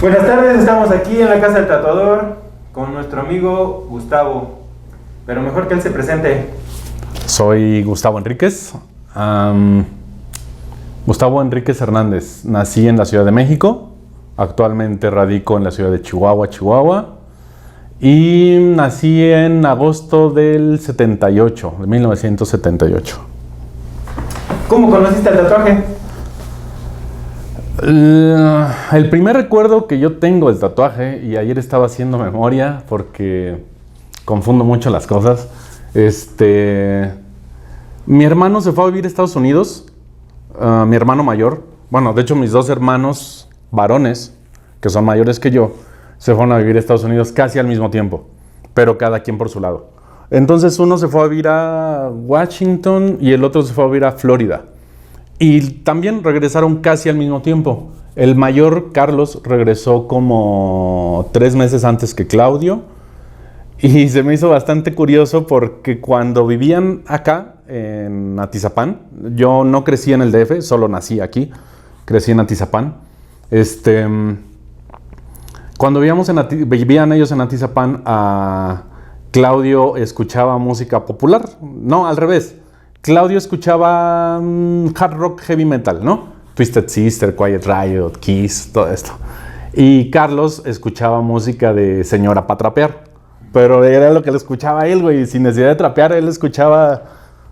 Buenas tardes, estamos aquí en la casa del tatuador con nuestro amigo Gustavo, pero mejor que él se presente. Soy Gustavo Enríquez, Gustavo Enríquez Hernández. Nací en la Ciudad de México, actualmente radico en la ciudad de Chihuahua, y nací en agosto del 78, de 1978. ¿Cómo conociste el tatuaje? El primer recuerdo que yo tengo del tatuaje, y ayer estaba haciendo memoria porque confundo mucho las cosas, mi hermano se fue a vivir a Estados Unidos, mi hermano mayor, bueno, de hecho mis dos hermanos varones, que son mayores que yo, se fueron a vivir a Estados Unidos casi al mismo tiempo, pero cada quien por su lado. Entonces uno se fue a vivir a Washington y el otro se fue a vivir a Florida. Y también regresaron casi al mismo tiempo. El mayor, Carlos, regresó como 3 meses antes que Claudio. Y se me hizo bastante curioso porque cuando vivían acá, en Atizapán, yo no crecí en el DF, solo nací aquí, crecí en Atizapán. Cuando vivían ellos en Atizapán, Claudio escuchaba música popular. No, al revés. Claudio escuchaba hard rock, heavy metal, ¿no? Twisted Sister, Quiet Riot, Kiss, todo esto. Y Carlos escuchaba música de señora para trapear. Pero era lo que le escuchaba él, güey. Sin necesidad de trapear, él escuchaba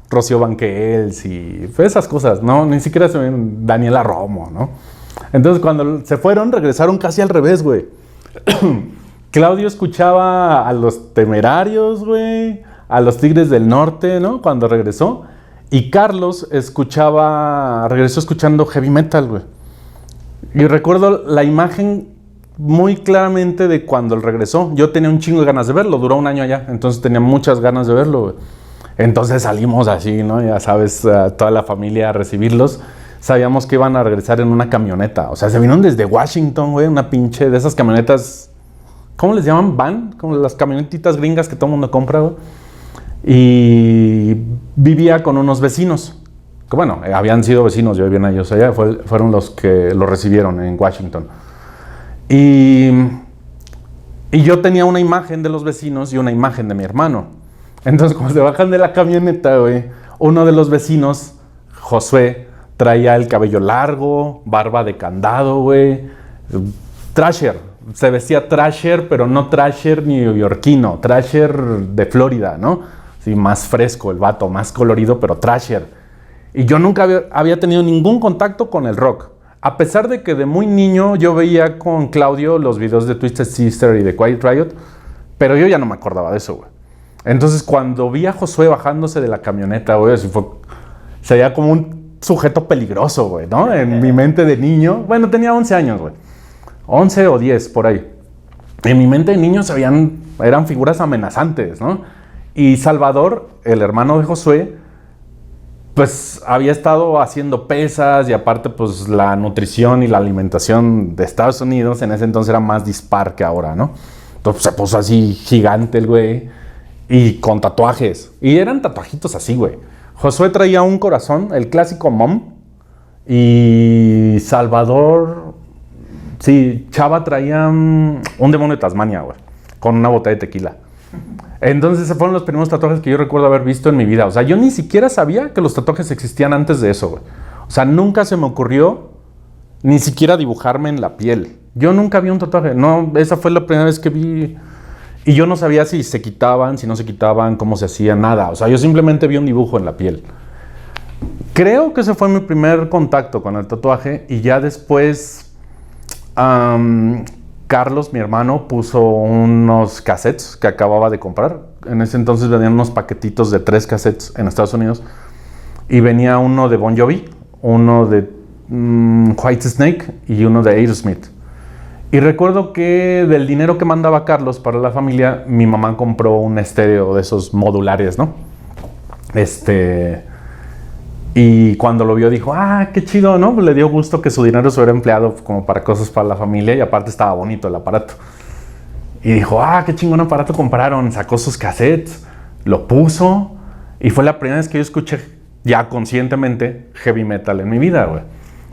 Rocío Banquels y esas cosas, ¿no? Ni siquiera se ven Daniela Romo, ¿no? Entonces, cuando se fueron, regresaron casi al revés, güey. Claudio escuchaba a los Temerarios, güey, a los Tigres del Norte, ¿no? Cuando regresó. Y Carlos regresó escuchando heavy metal, güey. Y recuerdo la imagen muy claramente de cuando él regresó. Yo tenía un chingo de ganas de verlo, duró un año allá, entonces tenía muchas ganas de verlo, güey. Entonces salimos así, ¿no? Ya sabes, toda la familia a recibirlos. Sabíamos que iban a regresar en una camioneta. O sea, se vinieron desde Washington, güey, una pinche de esas camionetas, ¿cómo les llaman? Van, como las camionetitas gringas que todo el mundo compra, güey. Y vivía con unos vecinos, que bueno, habían sido vecinos, yo vivía ellos allá, fueron los que lo recibieron en Washington. Y yo tenía una imagen de los vecinos y una imagen de mi hermano. Entonces, cuando se bajan de la camioneta, güey, uno de los vecinos, Josué, traía el cabello largo, barba de candado, güey, thrasher, se vestía thrasher, pero no thrasher neoyorquino, thrasher de Florida, ¿no? Sí, más fresco el vato, más colorido, pero thrasher. Y yo nunca había tenido ningún contacto con el rock. A pesar de que de muy niño yo veía con Claudio los videos de Twisted Sister y de Quiet Riot, pero yo ya no me acordaba de eso, güey. Entonces, cuando vi a Josué bajándose de la camioneta, güey, se veía como un sujeto peligroso, güey, ¿no? En mi mente de niño. Bueno, tenía 11 años, güey. 11 o 10, por ahí. En mi mente de niño eran figuras amenazantes, ¿no? Y Salvador, el hermano de Josué, pues había estado haciendo pesas y aparte pues la nutrición y la alimentación de Estados Unidos en ese entonces era más dispar que ahora, ¿no? Entonces se puso así gigante el güey y con tatuajes. Y eran tatuajitos así, güey. Josué traía un corazón, el clásico mom. Y Salvador, sí, Chava traía un demonio de Tasmania, güey, con una botella de tequila. Entonces, esos fueron los primeros tatuajes que yo recuerdo haber visto en mi vida. O sea, yo ni siquiera sabía que los tatuajes existían antes de eso, güey. O sea, nunca se me ocurrió ni siquiera dibujarme en la piel. Yo nunca vi un tatuaje. No, esa fue la primera vez que vi. Y yo no sabía si se quitaban, si no se quitaban, cómo se hacía, nada. O sea, yo simplemente vi un dibujo en la piel. Creo que ese fue mi primer contacto con el tatuaje. Y ya después, Carlos, mi hermano, puso unos cassettes que acababa de comprar. En ese entonces venían unos paquetitos de 3 cassettes en Estados Unidos. Y venía uno de Bon Jovi, uno de Whitesnake y uno de Aerosmith. Y recuerdo que del dinero que mandaba Carlos para la familia, mi mamá compró un estéreo de esos modulares, ¿no? Y cuando lo vio dijo, qué chido, ¿no? Pues le dio gusto que su dinero se hubiera empleado como para cosas para la familia y aparte estaba bonito el aparato. Y dijo, qué chingón aparato compraron. Sacó sus cassettes, lo puso y fue la primera vez que yo escuché ya conscientemente heavy metal en mi vida, güey.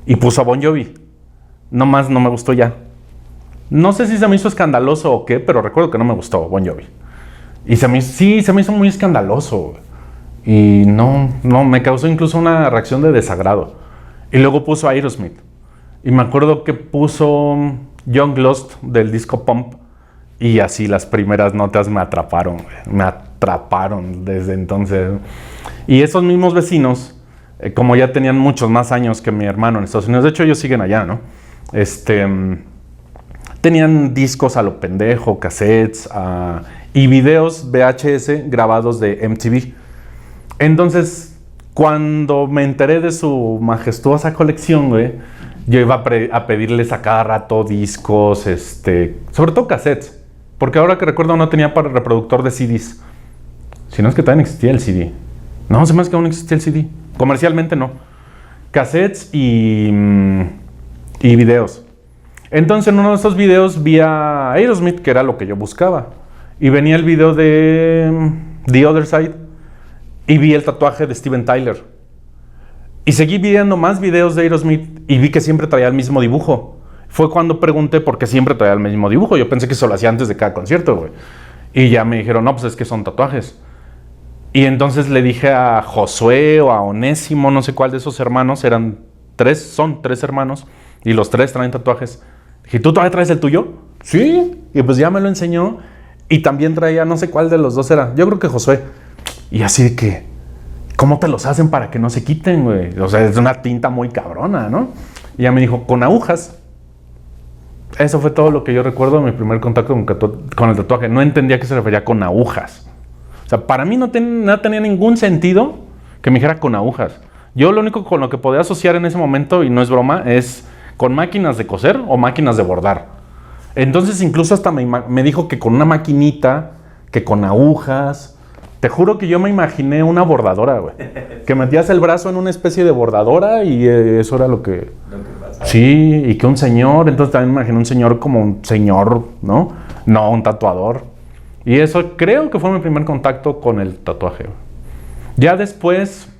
Y puso a Bon Jovi. No más, no me gustó ya. No sé si se me hizo escandaloso o qué, pero recuerdo que no me gustó Bon Jovi. Y se me hizo muy escandaloso. Y no, me causó incluso una reacción de desagrado. Y luego puso Aerosmith. Y me acuerdo que puso Young Lost del disco Pump. Y así las primeras notas me atraparon, güey. Me atraparon desde entonces. Y esos mismos vecinos, como ya tenían muchos más años que mi hermano en Estados Unidos, de hecho ellos siguen allá, ¿no? Tenían discos a lo pendejo, cassettes y videos VHS grabados de MTV. Entonces, cuando me enteré de su majestuosa colección, güey, yo iba a pedirles a cada rato discos, sobre todo cassettes. Porque ahora que recuerdo no tenía para reproductor de CDs. Si no es que también existía el CD. No, se me hace que aún existía el CD. Comercialmente no. Cassettes y videos. Entonces en uno de esos videos vi a Aerosmith, que era lo que yo buscaba. Y venía el video de The Other Side. Y vi el tatuaje de Steven Tyler. Y seguí viendo más videos de Aerosmith y vi que siempre traía el mismo dibujo. Fue cuando pregunté por qué siempre traía el mismo dibujo. Yo pensé que eso lo hacía antes de cada concierto, güey. Y ya me dijeron, no, pues es que son tatuajes. Y entonces le dije a Josué o a Onésimo, no sé cuál de esos hermanos, son tres hermanos, y los tres traen tatuajes. Dije, ¿tú todavía traes el tuyo? Sí. Y pues ya me lo enseñó. Y también traía, no sé cuál de los dos era. Yo creo que Josué. Y así de que, ¿cómo te los hacen para que no se quiten, güey? O sea, es una tinta muy cabrona, ¿no? Y ya me dijo, con agujas. Eso fue todo lo que yo recuerdo de mi primer contacto con el tatuaje. No entendía a qué se refería con agujas. O sea, para mí no tenía ningún sentido que me dijera con agujas. Yo lo único con lo que podía asociar en ese momento, y no es broma, es con máquinas de coser o máquinas de bordar. Entonces incluso hasta me dijo que con una maquinita, que con agujas. Te juro que yo me imaginé una bordadora, güey. Que metías el brazo en una especie de bordadora y eso era lo que pasaba. Sí, y que un señor, entonces también me imaginé un señor como un señor, ¿no? No un tatuador. Y eso creo que fue mi primer contacto con el tatuaje. Ya después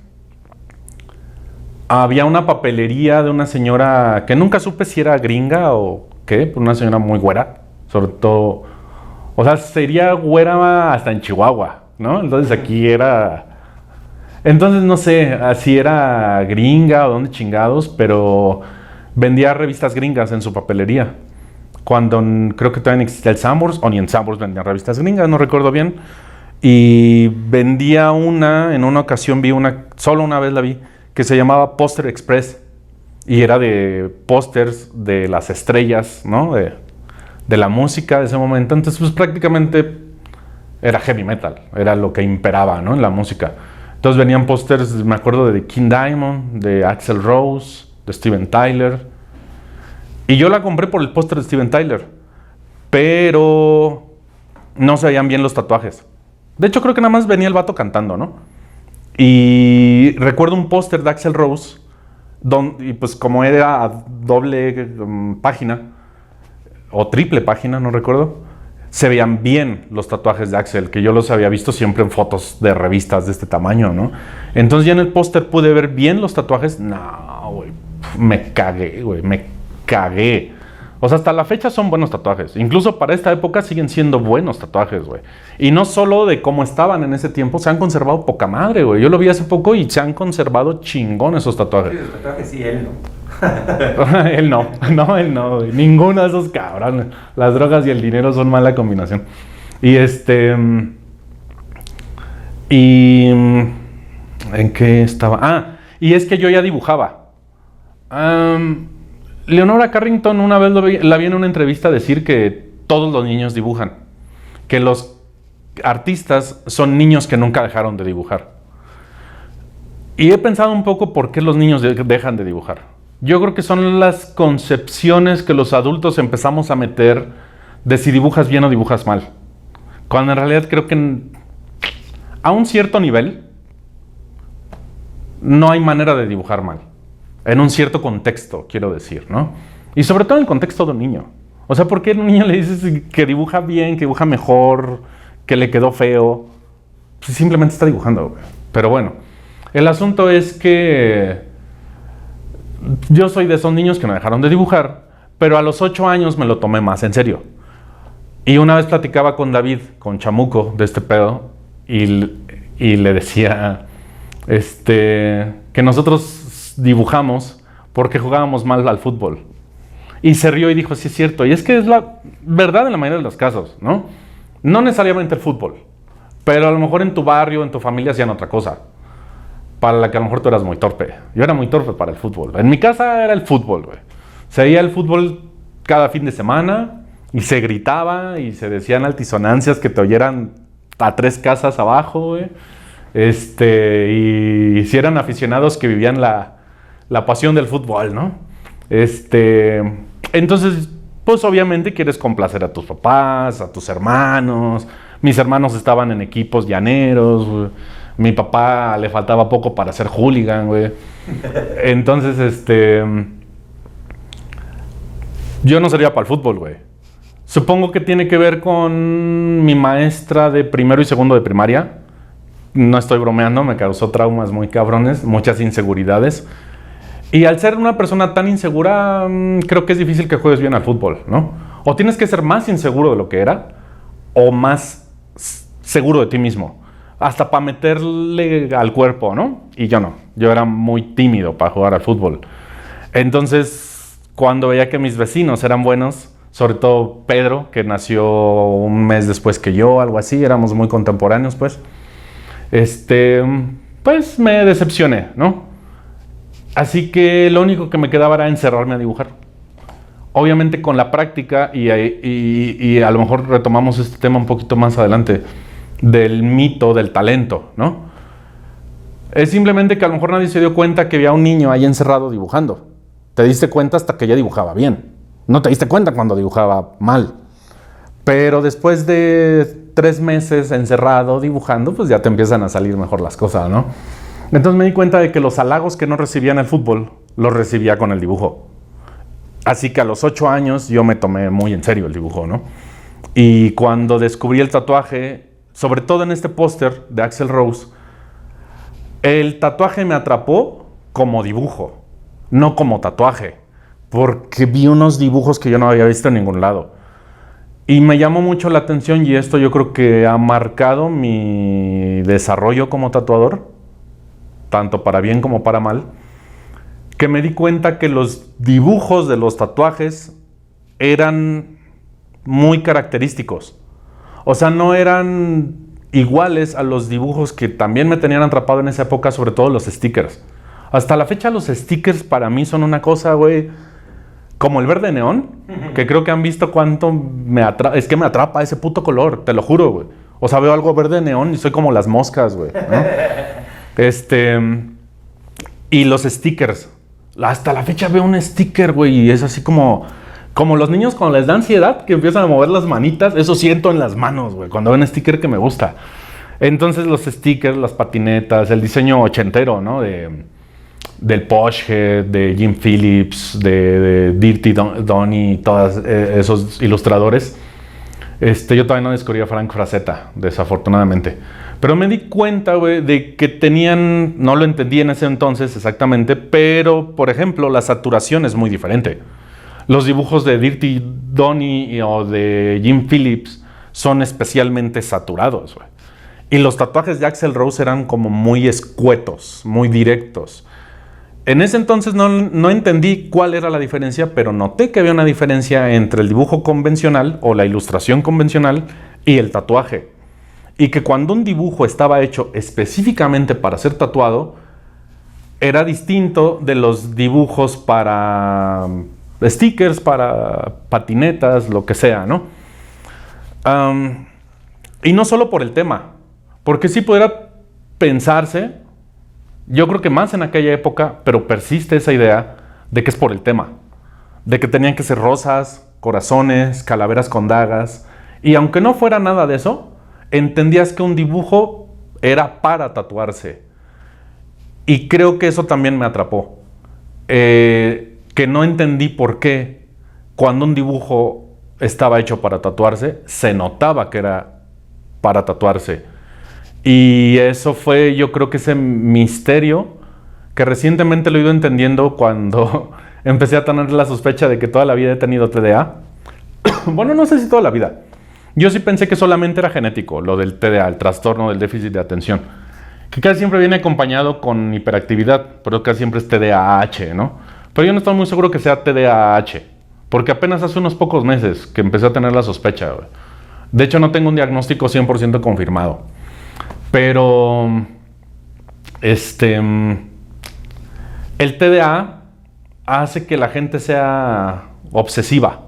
había una papelería de una señora que nunca supe si era gringa o qué, una señora muy güera, sobre todo, o sea, sería güera hasta en Chihuahua, ¿no? Entonces aquí era... Entonces no sé si era gringa o dónde chingados, pero vendía revistas gringas en su papelería. Cuando creo que todavía existía el Sanborns, o ni en Sanborns vendían revistas gringas, no recuerdo bien. Y vendía en una ocasión solo una vez la vi, que se llamaba Poster Express. Y era de pósters de las estrellas, ¿no? De la música de ese momento. Entonces pues prácticamente era heavy metal, era lo que imperaba, ¿no? En la música. Entonces venían pósters, me acuerdo de King Diamond, de Axl Rose, de Steven Tyler. Y yo la compré por el póster de Steven Tyler. Pero no se veían bien los tatuajes. De hecho creo que nada más venía el vato cantando, ¿no? Y recuerdo un póster de Axl Rose, y pues como era doble página, o triple página, no recuerdo, se veían bien los tatuajes de Axl, que yo los había visto siempre en fotos de revistas de este tamaño, ¿no? Entonces ya en el póster pude ver bien los tatuajes. No, güey, me cagué, güey, me cagué. O sea, hasta la fecha son buenos tatuajes. Incluso para esta época siguen siendo buenos tatuajes, güey. Y no solo de cómo estaban en ese tiempo, se han conservado poca madre, güey. Yo lo vi hace poco y se han conservado chingón esos tatuajes. Sí, los tatuajes sí, él no. Él no, güey. Ninguno de esos cabrones. Las drogas y el dinero son mala combinación. Y ¿en qué estaba? Y es que yo ya dibujaba. Leonora Carrington una vez la vi en una entrevista decir que todos los niños dibujan. Que los artistas son niños que nunca dejaron de dibujar. Y he pensado un poco por qué los niños dejan de dibujar. Yo creo que son las concepciones que los adultos empezamos a meter de si dibujas bien o dibujas mal. Cuando en realidad creo que a un cierto nivel no hay manera de dibujar mal. En un cierto contexto, quiero decir, ¿no? Y sobre todo en el contexto de un niño. O sea, ¿por qué a un niño le dices que dibuja bien, que dibuja mejor, que le quedó feo? Pues simplemente está dibujando, güey. Pero bueno, el asunto es que yo soy de esos niños que no dejaron de dibujar, Pero a los 8 años me lo tomé más en serio. Y una vez platicaba con David, con Chamuco, de este pedo, y le decía que nosotros dibujamos porque jugábamos mal al fútbol. Y se rió y dijo, sí es cierto. Y es que es la verdad en la mayoría de los casos, ¿no? No necesariamente el fútbol, pero a lo mejor en tu barrio, en tu familia hacían otra cosa, para la que a lo mejor tú eras muy torpe. Yo era muy torpe para el fútbol. En mi casa era el fútbol, güey. Se veía el fútbol cada fin de semana y se gritaba y se decían altisonancias que te oyeran a 3 casas abajo, güey. Y si eran aficionados que vivían la pasión del fútbol, ¿no? Entonces, pues obviamente quieres complacer a tus papás, a tus hermanos. Mis hermanos estaban en equipos llaneros, güey. Mi papá le faltaba poco para ser hooligan, güey. Entonces, yo no sería para el fútbol, güey. Supongo que tiene que ver con mi maestra de primero y segundo de primaria. No estoy bromeando, me causó traumas muy cabrones, muchas inseguridades. Y al ser una persona tan insegura, creo que es difícil que juegues bien al fútbol, ¿no? O tienes que ser más inseguro de lo que era, o más seguro de ti mismo. Hasta para meterle al cuerpo, ¿no? Y yo no. Yo era muy tímido para jugar al fútbol. Entonces, cuando veía que mis vecinos eran buenos, sobre todo Pedro, que nació un mes después que yo, algo así, éramos muy contemporáneos, pues. Pues me decepcioné, ¿no? Así que lo único que me quedaba era encerrarme a dibujar. Obviamente con la práctica, y a lo mejor retomamos este tema un poquito más adelante, del mito del talento, ¿no? Es simplemente que a lo mejor nadie se dio cuenta que había un niño ahí encerrado dibujando. Te diste cuenta hasta que ya dibujaba bien. No te diste cuenta cuando dibujaba mal. Pero después de 3 meses encerrado dibujando, pues ya te empiezan a salir mejor las cosas, ¿no? Entonces me di cuenta de que los halagos que no recibía en el fútbol, los recibía con el dibujo. Así que a los 8 años yo me tomé muy en serio el dibujo, ¿no? Y cuando descubrí el tatuaje, sobre todo en este póster de Axl Rose, el tatuaje me atrapó como dibujo, no como tatuaje, porque vi unos dibujos que yo no había visto en ningún lado. Y me llamó mucho la atención, y esto yo creo que ha marcado mi desarrollo como tatuador, tanto para bien como para mal, que me di cuenta que los dibujos de los tatuajes eran muy característicos. O sea, no eran iguales a los dibujos que también me tenían atrapado en esa época, sobre todo los stickers. Hasta la fecha los stickers para mí son una cosa, güey, como el verde neón, que creo que han visto cuánto me atrapa. Es que me atrapa ese puto color, te lo juro, güey. O sea, veo algo verde neón y soy como las moscas, güey, ¿no? Y los stickers. Hasta la fecha veo un sticker, güey, y es así como los niños cuando les da ansiedad, que empiezan a mover las manitas. Eso siento en las manos, güey, cuando veo un sticker que me gusta. Entonces los stickers, las patinetas, el diseño ochentero, ¿no? Del Poshhead, de Jim Phillips, de Dirty Donny, todos esos ilustradores. Yo todavía no descubrí a Frank Frazetta, desafortunadamente. Pero me di cuenta, güey, de que tenían, no lo entendí en ese entonces exactamente, pero, por ejemplo, la saturación es muy diferente. Los dibujos de Dirty Donny o de Jim Phillips son especialmente saturados, güey. Y los tatuajes de Axl Rose eran como muy escuetos, muy directos. En ese entonces no entendí cuál era la diferencia, pero noté que había una diferencia entre el dibujo convencional o la ilustración convencional y el tatuaje. Y que cuando un dibujo estaba hecho específicamente para ser tatuado, era distinto de los dibujos para stickers, para patinetas, lo que sea, ¿no? Y no solo por el tema, porque sí pudiera pensarse, yo creo que más en aquella época, pero persiste esa idea de que es por el tema, de que tenían que ser rosas, corazones, calaveras con dagas, y aunque no fuera nada de eso, entendías que un dibujo era para tatuarse. Y creo que eso también me atrapó. Que no entendí por qué cuando un dibujo estaba hecho para tatuarse, se notaba que era para tatuarse. Y eso fue, yo creo que ese misterio que recientemente lo he ido entendiendo cuando empecé a tener la sospecha de que toda la vida he tenido TDA. Bueno, no sé si toda la vida. Yo sí pensé que solamente era genético, lo del TDA, el trastorno del déficit de atención. Que casi siempre viene acompañado con hiperactividad, pero casi siempre es TDAH, ¿no? Pero yo no estoy muy seguro que sea TDAH, porque apenas hace unos pocos meses que empecé a tener la sospecha, güey. De hecho, no tengo un diagnóstico 100% confirmado. Pero, el TDA hace que la gente sea obsesiva.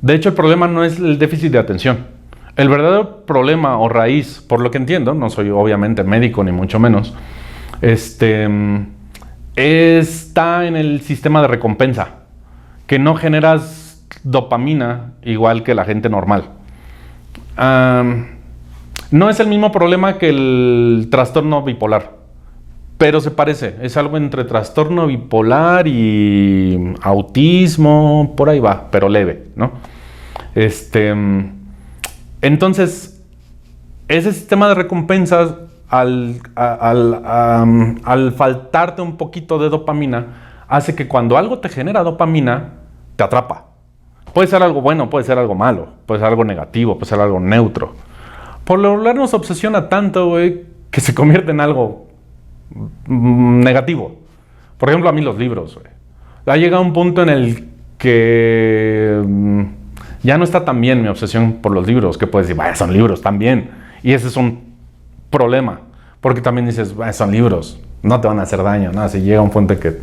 De hecho, el problema no es el déficit de atención. El verdadero problema o raíz, por lo que entiendo, no soy obviamente médico ni mucho menos, está en el sistema de recompensa, que no generas dopamina igual que la gente normal. No es el mismo problema que el trastorno bipolar, pero se parece. Es algo entre trastorno bipolar y autismo, por ahí va, pero leve, ¿no? Entonces, ese sistema de recompensas, al faltarte un poquito de dopamina, hace que cuando algo te genera dopamina, te atrapa. Puede ser algo bueno, puede ser algo malo, puede ser algo negativo, puede ser algo neutro. Por lo regular nos obsesiona tanto, güey, que se convierte en algo negativo. Por ejemplo, a mí los libros, güey. Ha llegado un punto en el que ya no está tan bien mi obsesión por los libros, que puedes decir, vaya, son libros, también. Y ese es un problema, porque también dices, vaya, son libros, no te van a hacer daño, ¿no? Si llega un punto que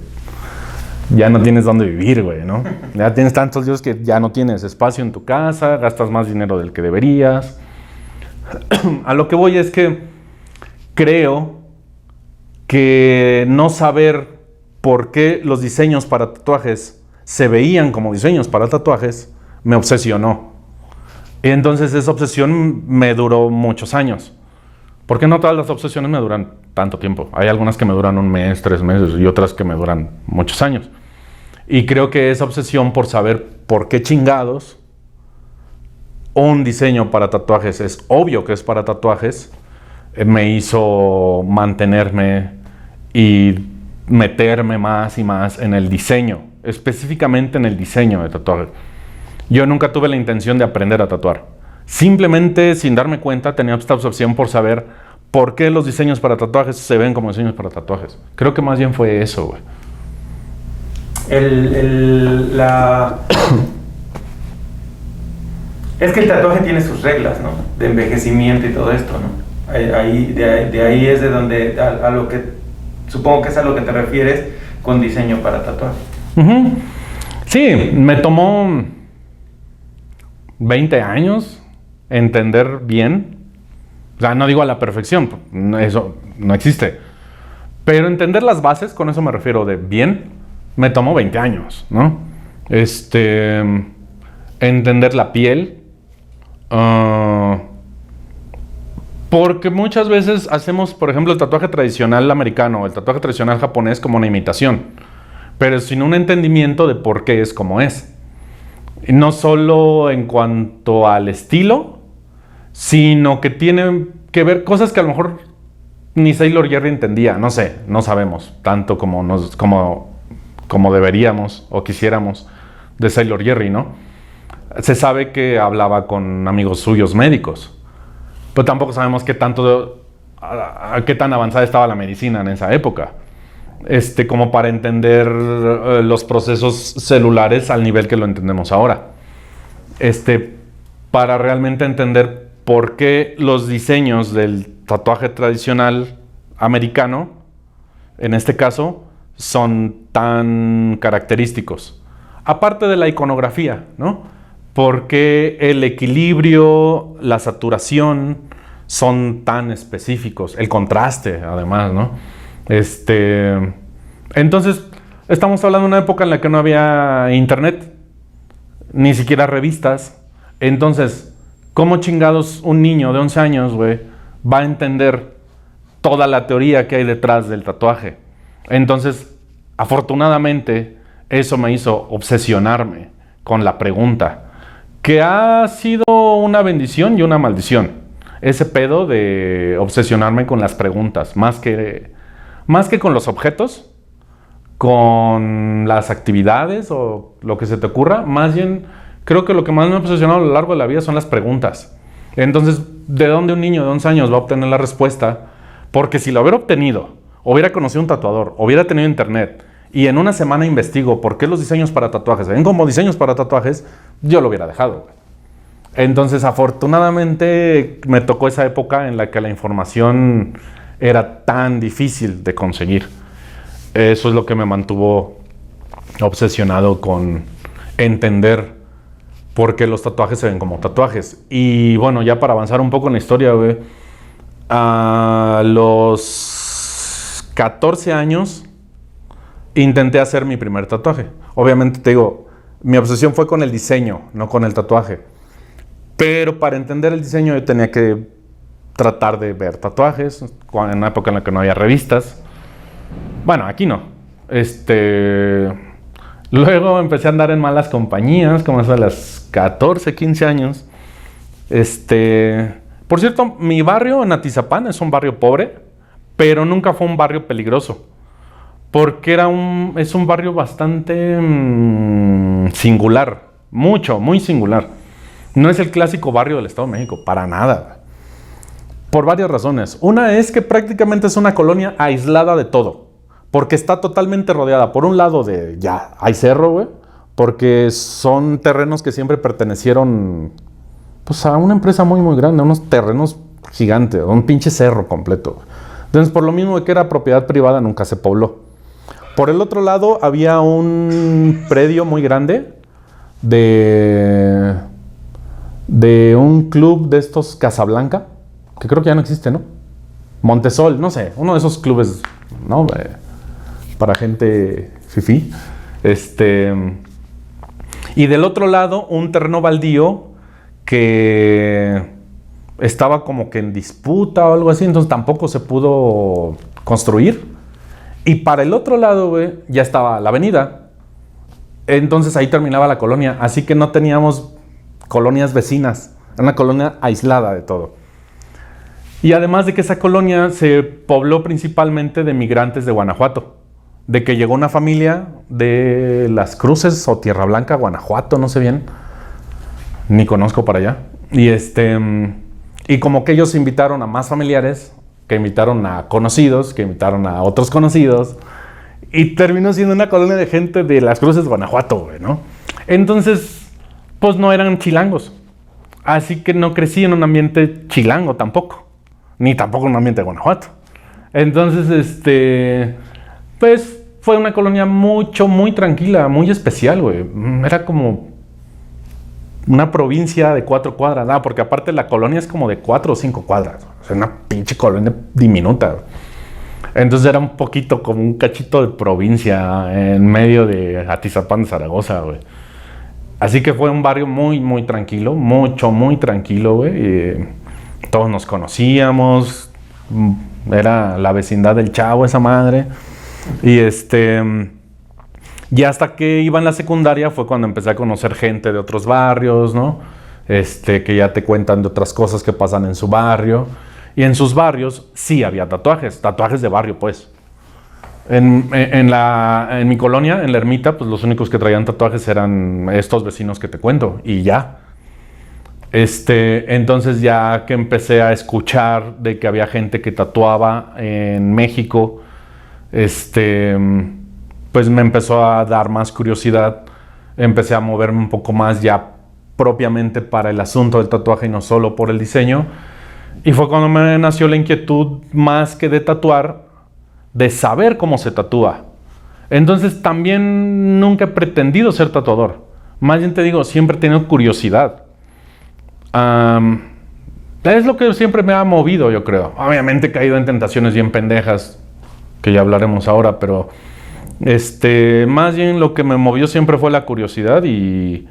ya no tienes dónde vivir, güey, ¿no? Ya tienes tantos libros que ya no tienes espacio en tu casa, gastas más dinero del que deberías. A lo que voy es que creo que no saber por qué los diseños para tatuajes se veían como diseños para tatuajes me obsesionó. Y entonces esa obsesión me duró muchos años. Porque no todas las obsesiones me duran tanto tiempo. Hay algunas que me duran 1 mes, 3 meses y otras que me duran muchos años. Y creo que esa obsesión por saber por qué chingados un diseño para tatuajes es obvio que es para tatuajes, me hizo mantenerme y meterme más y más en el diseño, específicamente en el diseño de tatuajes. Yo nunca tuve la intención de aprender a tatuar. Simplemente, sin darme cuenta, tenía esta obsesión por saber por qué los diseños para tatuajes se ven como diseños para tatuajes. Creo que más bien fue eso, güey. Es que el tatuaje tiene sus reglas, ¿no? De envejecimiento y todo esto, ¿no? De ahí es de donde, a lo que, supongo que es a lo que te refieres con diseño para tatuar. Uh-huh. Sí, me tomó 20 años entender bien. O sea, no digo a la perfección, eso no existe. Pero entender las bases, con eso me refiero de bien, me tomó 20 años, ¿no? Entender la piel. Porque muchas veces hacemos, por ejemplo, el tatuaje tradicional americano o el tatuaje tradicional japonés como una imitación, pero sin un entendimiento de por qué es como es. Y no solo en cuanto al estilo, sino que tiene que ver cosas que a lo mejor ni Sailor Jerry entendía, no sé, no sabemos tanto como deberíamos o quisiéramos de Sailor Jerry, ¿no? Se sabe que hablaba con amigos suyos médicos, pero tampoco sabemos qué tan avanzada estaba la medicina en esa época, como para entender los procesos celulares al nivel que lo entendemos ahora, para realmente entender por qué los diseños del tatuaje tradicional americano, en este caso, son tan característicos. Aparte de la iconografía, ¿no? Porque el equilibrio, la saturación son tan específicos, el contraste además, ¿no? Entonces, estamos hablando de una época en la que no había internet, ni siquiera revistas. Entonces, ¿cómo chingados un niño de 11 años, güey, va a entender toda la teoría que hay detrás del tatuaje? Entonces, afortunadamente, eso me hizo obsesionarme con la pregunta, que ha sido una bendición y una maldición. Ese pedo de obsesionarme con las preguntas, más que con los objetos, con las actividades o lo que se te ocurra. Más bien, creo que lo que más me ha obsesionado a lo largo de la vida son las preguntas. Entonces, ¿de dónde un niño de 11 años va a obtener la respuesta? Porque si lo hubiera obtenido, hubiera conocido un tatuador, hubiera tenido internet, y en una semana investigo por qué los diseños para tatuajes se ven como diseños para tatuajes, yo lo hubiera dejado. Entonces, afortunadamente, me tocó esa época en la que la información era tan difícil de conseguir. Eso es lo que me mantuvo obsesionado con entender por qué los tatuajes se ven como tatuajes. Y bueno, ya para avanzar un poco en la historia, güey, a los 14 años intenté hacer mi primer tatuaje. Obviamente, te digo, mi obsesión fue con el diseño, no con el tatuaje. Pero para entender el diseño yo tenía que tratar de ver tatuajes, en una época en la que no había revistas. Bueno, aquí no. Luego empecé a andar en malas compañías, como eso a los 14, 15 años. Por cierto, mi barrio en Atizapán es un barrio pobre, pero nunca fue un barrio peligroso. Porque es un barrio bastante singular. Muy singular. No es el clásico barrio del Estado de México, para nada. Por varias razones. Una es que prácticamente es una colonia aislada de todo. Porque está totalmente rodeada. Por un lado hay cerro, güey. Porque son terrenos que siempre pertenecieron pues a una empresa muy grande. Unos terrenos gigantes. Un pinche cerro completo. Entonces, por lo mismo que era propiedad privada, nunca se pobló. Por el otro lado, había un predio muy grande de un club de estos Casablanca, que creo que ya no existe, ¿no? Montesol, no sé, uno de esos clubes, ¿no? Para gente fifí. Y del otro lado, un terreno baldío que estaba como que en disputa o algo así, entonces tampoco se pudo construir. Y para el otro lado, güey, ya estaba la avenida. Entonces ahí terminaba la colonia, así que no teníamos colonias vecinas, era una colonia aislada de todo. Y además de que esa colonia se pobló principalmente de migrantes de Guanajuato, de que llegó una familia de Las Cruces o Tierra Blanca, Guanajuato, no sé bien, ni conozco para allá. Y como que ellos invitaron a más familiares, que invitaron a conocidos, que invitaron a otros conocidos, y terminó siendo una colonia de gente de Las Cruces, Guanajuato, güey, ¿no? Entonces, pues no eran chilangos. Así que no crecí en un ambiente chilango tampoco. Ni tampoco en un ambiente de Guanajuato. Entonces, pues fue una colonia muy tranquila, muy especial, güey. Era como una provincia de 4 cuadras. Porque aparte la colonia es como de 4 o 5 cuadras. O sea, una pinche colonia diminuta. Entonces era un poquito como un cachito de provincia en medio de Atizapán de Zaragoza, güey. Así que fue un barrio muy tranquilo, muy tranquilo, güey. Todos nos conocíamos, era la vecindad del Chavo, esa madre. Y hasta que iba en la secundaria fue cuando empecé a conocer gente de otros barrios, ¿no? Que ya te cuentan de otras cosas que pasan en su barrio. Y en sus barrios sí había tatuajes de barrio, pues. En mi colonia, en la Ermita, pues los únicos que traían tatuajes eran estos vecinos que te cuento, y ya. Entonces ya que empecé a escuchar de que había gente que tatuaba en México, pues me empezó a dar más curiosidad. Empecé a moverme un poco más ya propiamente para el asunto del tatuaje y no solo por el diseño. Y fue cuando me nació la inquietud, más que de tatuar, de saber cómo se tatúa. Entonces también nunca he pretendido ser tatuador. Más bien te digo, siempre he tenido curiosidad. Es lo que siempre me ha movido, yo creo. Obviamente he caído en tentaciones bien pendejas, que ya hablaremos ahora, pero más bien lo que me movió siempre fue la curiosidad y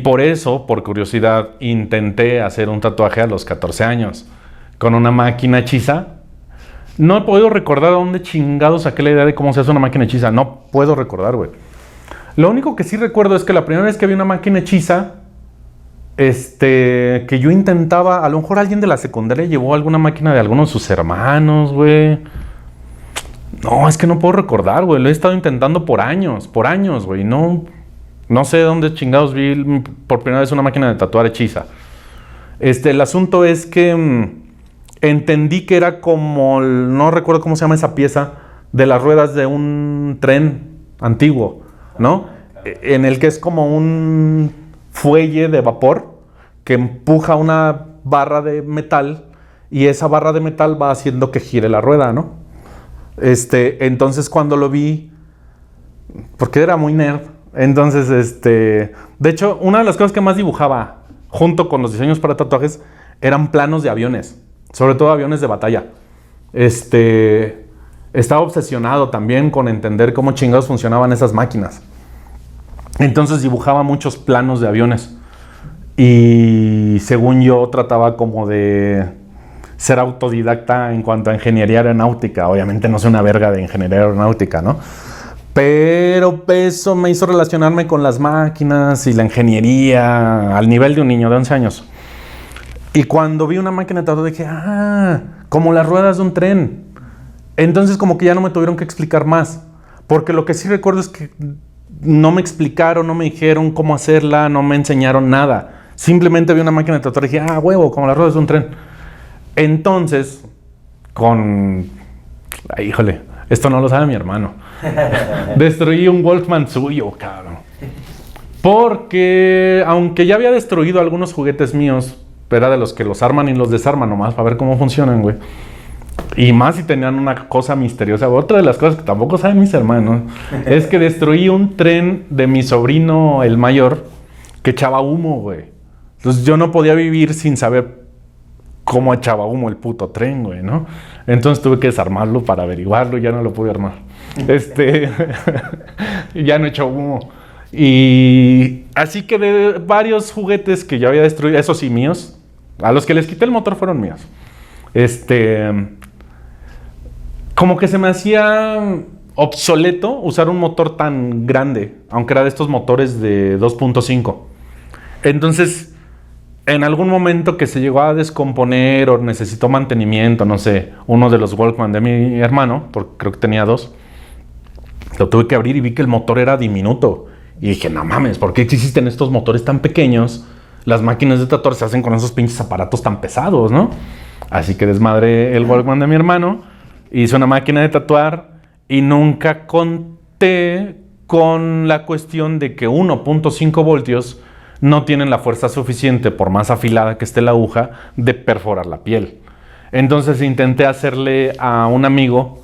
por eso, por curiosidad, intenté hacer un tatuaje a los 14 años con una máquina hechiza. No he podido recordar a dónde chingado saqué la idea de cómo se hace una máquina hechiza. No puedo recordar, güey. Lo único que sí recuerdo es que la primera vez que vi una máquina hechiza, que yo intentaba, a lo mejor alguien de la secundaria llevó alguna máquina de alguno de sus hermanos, güey. No, es que no puedo recordar, güey. Lo he estado intentando por años, güey. No sé dónde chingados vi por primera vez una máquina de tatuar hechiza. El asunto es que entendí que era como, no recuerdo cómo se llama esa pieza, de las ruedas de un tren antiguo, ¿no? En el que es como un fuelle de vapor que empuja una barra de metal y esa barra de metal va haciendo que gire la rueda, ¿no? Entonces cuando lo vi, porque era muy nerd, entonces, de hecho, una de las cosas que más dibujaba junto con los diseños para tatuajes eran planos de aviones, sobre todo aviones de batalla. Estaba obsesionado también con entender cómo chingados funcionaban esas máquinas. Entonces dibujaba muchos planos de aviones y según yo trataba como de ser autodidacta en cuanto a ingeniería aeronáutica. Obviamente no sé una verga de ingeniería aeronáutica, ¿no? Pero eso me hizo relacionarme con las máquinas y la ingeniería al nivel de un niño de 11 años. Y cuando vi una máquina de tatuaje dije, como las ruedas de un tren. Entonces como que ya no me tuvieron que explicar más. Porque lo que sí recuerdo es que no me explicaron, no me dijeron cómo hacerla, no me enseñaron nada. Simplemente vi una máquina de tatuar y dije, huevo, como las ruedas de un tren. Entonces, híjole, esto no lo sabe mi hermano. Destruí un Walkman suyo, cabrón. Porque, aunque ya había destruido algunos juguetes míos, era de los que los arman y los desarman nomás para ver cómo funcionan, güey. Y más si tenían una cosa misteriosa. Otra de las cosas que tampoco saben mis hermanos es que destruí un tren de mi sobrino, el mayor, que echaba humo, güey. Entonces yo no podía vivir sin saber cómo echaba humo el puto tren, güey, ¿no? Entonces tuve que desarmarlo para averiguarlo y ya no lo pude armar. Ya no echó humo. Y así que de varios juguetes que yo había destruido, esos sí míos, a los que les quité el motor fueron míos. Como que se me hacía obsoleto usar un motor tan grande, aunque era de estos motores de 2.5. Entonces, en algún momento que se llegó a descomponer o necesitó mantenimiento, no sé, uno de los Walkman de mi hermano, porque creo que tenía 2, lo tuve que abrir y vi que el motor era diminuto. Y dije, no mames, ¿por qué existen estos motores tan pequeños? Las máquinas de tatuar se hacen con esos pinches aparatos tan pesados, ¿no? Así que desmadré el Walkman de mi hermano, hice una máquina de tatuar y nunca conté con la cuestión de que 1.5 voltios no tienen la fuerza suficiente, por más afilada que esté la aguja, de perforar la piel. Entonces intenté hacerle a un amigo,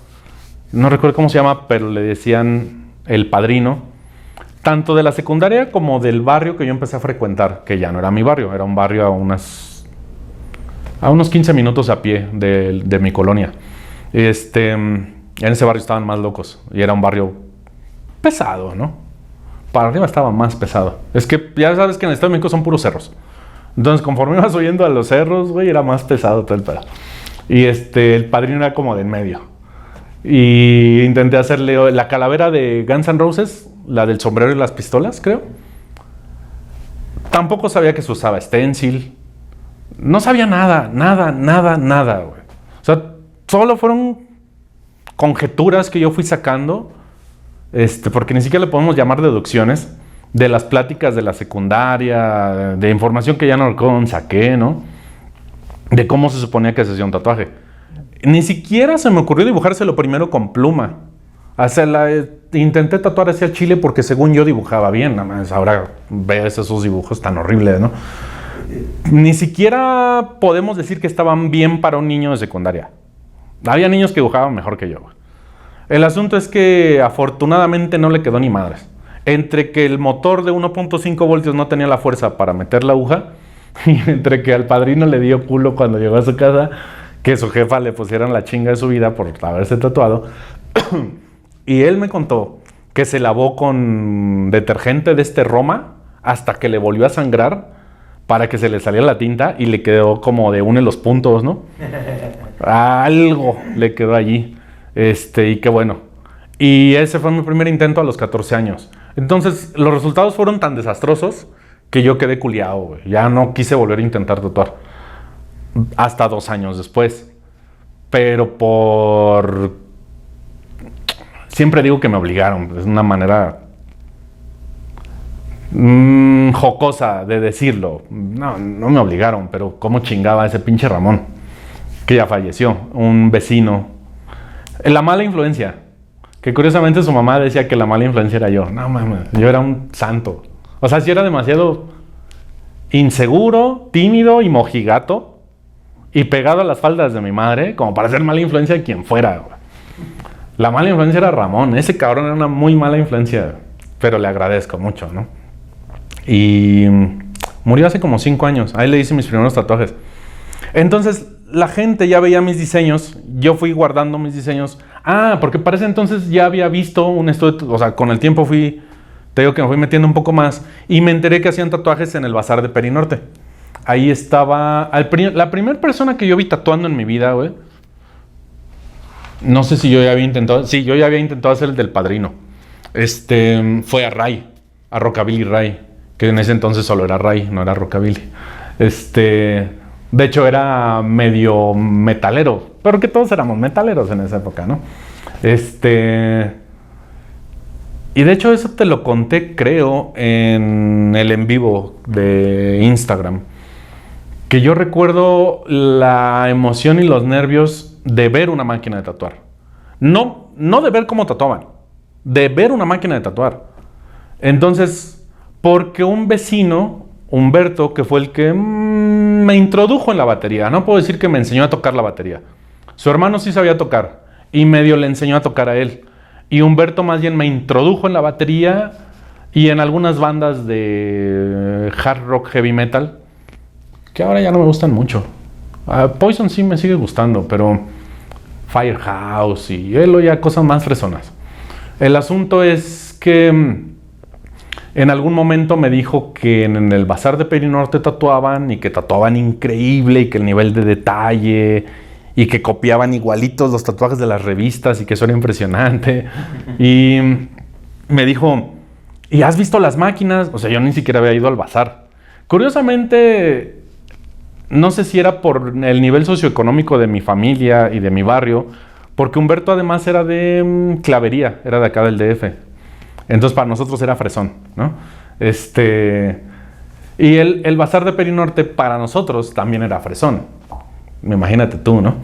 no recuerdo cómo se llama, pero le decían el padrino, tanto de la secundaria como del barrio que yo empecé a frecuentar, que ya no era mi barrio, era un barrio a unos 15 minutos a pie de mi colonia. En ese barrio estaban más locos y era un barrio pesado, ¿no? Para arriba estaba más pesado. Es que ya sabes que en el Estado de México son puros cerros. Entonces, conforme ibas subiendo a los cerros, güey, era más pesado todo el pedo. Y el padrino era como de en medio. Y intenté hacerle la calavera de Guns N' Roses, la del sombrero y las pistolas, creo. Tampoco sabía que se usaba stencil. No sabía nada, güey. O sea, solo fueron conjeturas que yo fui sacando, porque ni siquiera le podemos llamar deducciones, de las pláticas de la secundaria, de información que ya no recuerdo dónde saqué, ¿no? De cómo se suponía que se hacía un tatuaje. Ni siquiera se me ocurrió dibujárselo primero con pluma. Intenté tatuar hacia Chile porque según yo dibujaba bien, nada más ahora ves esos dibujos tan horribles, ¿no? Ni siquiera podemos decir que estaban bien para un niño de secundaria. Había niños que dibujaban mejor que yo. El asunto es que afortunadamente no le quedó ni madres. Entre que el motor de 1.5 voltios no tenía la fuerza para meter la aguja y entre que al padrino le dio culo cuando llegó a su casa que su jefa le pusieran la chinga de su vida por haberse tatuado. Y él me contó que se lavó con detergente de Roma hasta que le volvió a sangrar para que se le saliera la tinta y le quedó como de une los puntos, ¿no? Algo le quedó allí. Y qué bueno. Y ese fue mi primer intento a los 14 años. Entonces, los resultados fueron tan desastrosos que yo quedé culiao, güey. Ya no quise volver a intentar tatuar. Hasta 2 años después. Pero por siempre digo que me obligaron, es una manera jocosa de decirlo. No me obligaron, pero cómo chingaba ese pinche Ramón, que ya falleció, un vecino. La mala influencia, que curiosamente su mamá decía que la mala influencia era yo. No mames, yo era un santo. O sea, sí era demasiado inseguro, tímido y mojigato, y pegado a las faldas de mi madre, como para ser mala influencia de quien fuera, güey. La mala influencia era Ramón, ese cabrón era una muy mala influencia, pero le agradezco mucho, ¿no? Y murió hace como 5 años, ahí le hice mis primeros tatuajes. Entonces, la gente ya veía mis diseños, yo fui guardando mis diseños. Porque para ese entonces ya había visto un estudio, o sea, con el tiempo te digo que me fui metiendo un poco más, y me enteré que hacían tatuajes en el Bazar de Perinorte. Ahí estaba, la primera persona que yo vi tatuando en mi vida, güey. No sé si yo ya había intentado, sí, yo ya había intentado hacer el del Padrino. Fue a Ray, a Rockabilly Ray, que en ese entonces solo era Ray, no era Rockabilly. De hecho era medio metalero, pero que todos éramos metaleros en esa época, ¿no? Y de hecho eso te lo conté, creo, en el en vivo de Instagram. Que yo recuerdo la emoción y los nervios de ver una máquina de tatuar. No de ver cómo tatuaban, de ver una máquina de tatuar. Entonces, porque un vecino, Humberto, que fue el que me introdujo en la batería, no puedo decir que me enseñó a tocar la batería. Su hermano sí sabía tocar y medio le enseñó a tocar a él. Y Humberto más bien me introdujo en la batería y en algunas bandas de hard rock, heavy metal, que ahora ya no me gustan mucho. Poison sí me sigue gustando, pero Firehouse y Elo ya cosas más fresonas. El asunto es que en algún momento me dijo que en el Bazar de Perinorte tatuaban y que tatuaban increíble y que el nivel de detalle y que copiaban igualitos los tatuajes de las revistas y que eso era impresionante. Y me dijo, ¿y has visto las máquinas? O sea, yo ni siquiera había ido al bazar. Curiosamente, no sé si era por el nivel socioeconómico de mi familia y de mi barrio, porque Humberto además era de Clavería, era de acá del DF. Entonces para nosotros era fresón, ¿no? Y el Bazar de Perinorte para nosotros también era fresón. Imagínate tú, ¿no?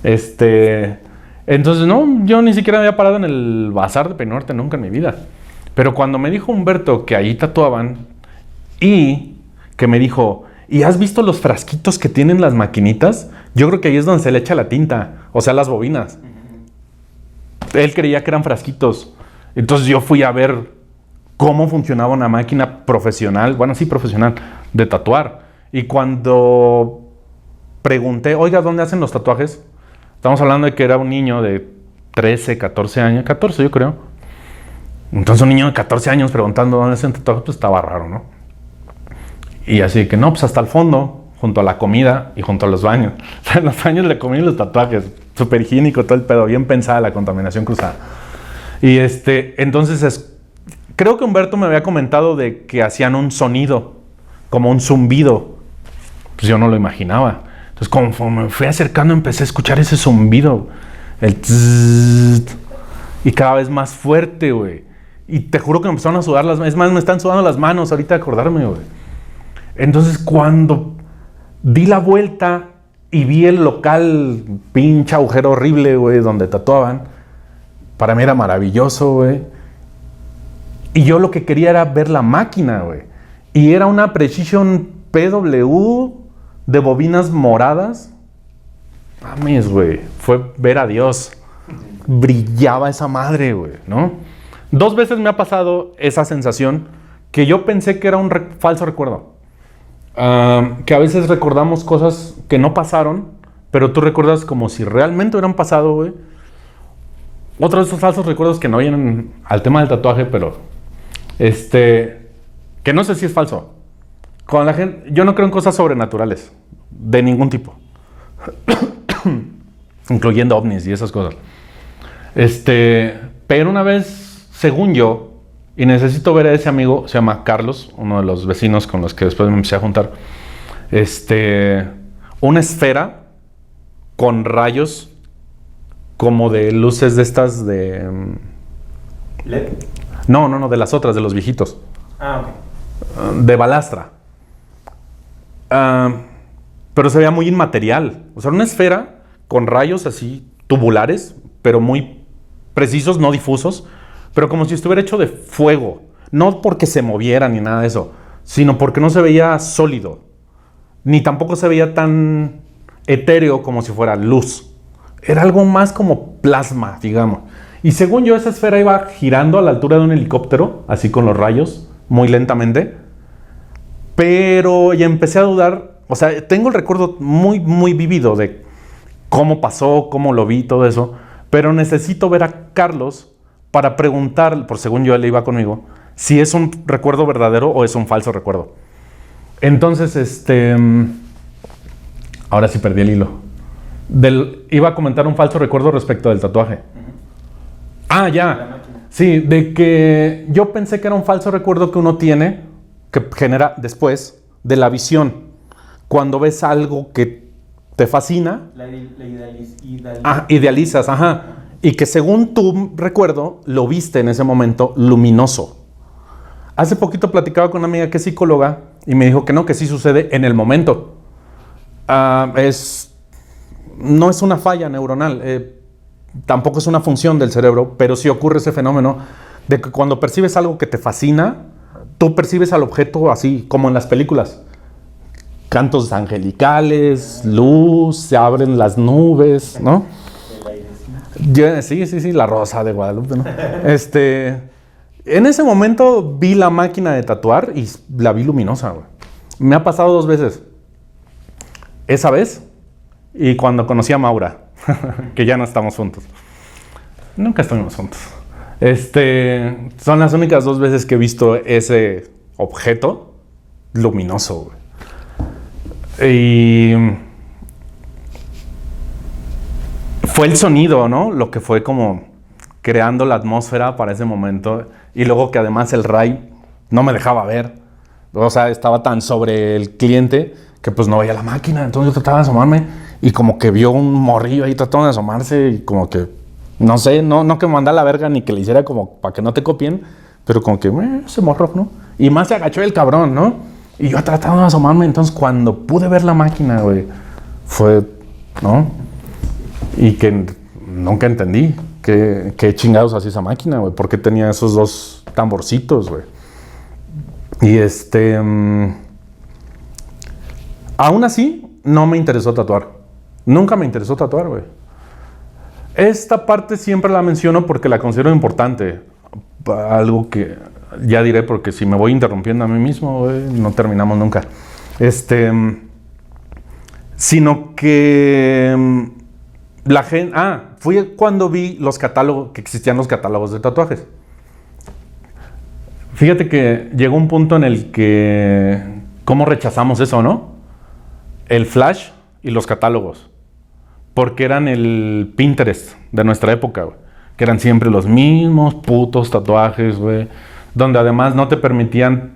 Entonces, no, yo ni siquiera había parado en el Bazar de Perinorte nunca en mi vida. Pero cuando me dijo Humberto que ahí tatuaban y que me dijo, ¿y has visto los frasquitos que tienen las maquinitas? Yo creo que ahí es donde se le echa la tinta, o sea, las bobinas. Él creía que eran frasquitos. Entonces yo fui a ver cómo funcionaba una máquina profesional, bueno, sí, profesional, de tatuar. Y cuando pregunté, oiga, ¿dónde hacen los tatuajes? Estamos hablando de que era un niño de 13, 14 años, 14 yo creo. Entonces un niño de 14 años preguntando dónde hacen tatuajes, pues estaba raro, ¿no? Y así que no, pues hasta el fondo, junto a la comida y junto a los baños. O sea, en los baños le comí los tatuajes, súper higiénico todo el pedo, bien pensada la contaminación cruzada. Y entonces creo que Humberto me había comentado de que hacían un sonido, como un zumbido. Pues yo no lo imaginaba. Entonces, conforme me fui acercando, empecé a escuchar ese zumbido. El tzzzt, y cada vez más fuerte, güey. Y te juro que me empezaron a sudar las manos. Es más, me están sudando las manos ahorita de acordarme, güey. Entonces, cuando di la vuelta y vi el local, pinche agujero horrible, güey, donde tatuaban, para mí era maravilloso, güey. Y yo lo que quería era ver la máquina, güey. Y era una Precision PW de bobinas moradas. Mames, güey. Fue ver a Dios. Brillaba esa madre, güey, ¿no? 2 veces me ha pasado esa sensación que yo pensé que era un falso recuerdo. Que a veces recordamos cosas que no pasaron, pero tú recuerdas como si realmente hubieran pasado, güey. Otros de esos falsos recuerdos que no vienen al tema del tatuaje, pero que no sé si es falso. Con la gente, yo no creo en cosas sobrenaturales de ningún tipo, incluyendo ovnis y esas cosas. Pero una vez, según yo, y necesito ver a ese amigo, se llama Carlos, uno de los vecinos con los que después me empecé a juntar, una esfera con rayos como de luces de estas de ¿LED? No, de las otras, de los viejitos. Ah, ok. De balastra. Pero se veía muy inmaterial. O sea, una esfera con rayos así tubulares, pero muy precisos, no difusos, pero como si estuviera hecho de fuego. No porque se moviera ni nada de eso, sino porque no se veía sólido. Ni tampoco se veía tan etéreo como si fuera luz. Era algo más como plasma, digamos. Y según yo, esa esfera iba girando a la altura de un helicóptero, así con los rayos, muy lentamente. Pero ya empecé a dudar. O sea, tengo el recuerdo muy, muy vívido de cómo pasó, cómo lo vi, todo eso. Pero necesito ver a Carlos para preguntar, por según yo él iba conmigo, si es un recuerdo verdadero o es un falso recuerdo. Entonces, ahora sí perdí el hilo. Iba a comentar un falso recuerdo respecto del tatuaje. Ah, ya. Sí, de que yo pensé que era un falso recuerdo que uno tiene, que genera después, de la visión. Cuando ves algo que te fascina. Idealizas, ajá. Y que según tu recuerdo, lo viste en ese momento luminoso. Hace poquito platicaba con una amiga que es psicóloga y me dijo que no, que sí sucede en el momento. No es una falla neuronal, tampoco es una función del cerebro, pero sí ocurre ese fenómeno de que cuando percibes algo que te fascina, tú percibes al objeto así, como en las películas. Cantos angelicales, luz, se abren las nubes, ¿no? Sí, la rosa de Guadalupe, ¿no? En ese momento vi la máquina de tatuar y la vi luminosa, güey. Me ha pasado 2 veces. Esa vez y cuando conocí a Maura, que ya no estamos juntos. Nunca estuvimos juntos. Son las únicas 2 veces que he visto ese objeto luminoso, güey. Y fue el sonido, ¿no? Lo que fue como creando la atmósfera para ese momento. Y luego que además el ray no me dejaba ver. O sea, estaba tan sobre el cliente que pues no veía la máquina. Entonces yo trataba de asomarme y como que vio un morrillo ahí tratando de asomarse y como que, no sé, no que me mandara la verga ni que le hiciera como para que no te copien, pero como que ese morro, ¿no? Y más se agachó el cabrón, ¿no? Y yo tratando de asomarme. Entonces cuando pude ver la máquina, güey, fue, ¿no? Y que nunca entendí qué chingados hacía esa máquina, güey. ¿Por qué tenía esos 2 tamborcitos, güey? Y aún así, no me interesó tatuar. Nunca me interesó tatuar, güey. Esta parte siempre la menciono porque la considero importante. Algo que ya diré porque si me voy interrumpiendo a mí mismo, güey, no terminamos nunca. Sino que la gente... fue cuando vi los catálogos, que existían los catálogos de tatuajes. Fíjate que llegó un punto en el que... ¿Cómo rechazamos eso, no? El flash y los catálogos. Porque eran el Pinterest de nuestra época, güey. Que eran siempre los mismos putos tatuajes, güey. Donde además no te permitían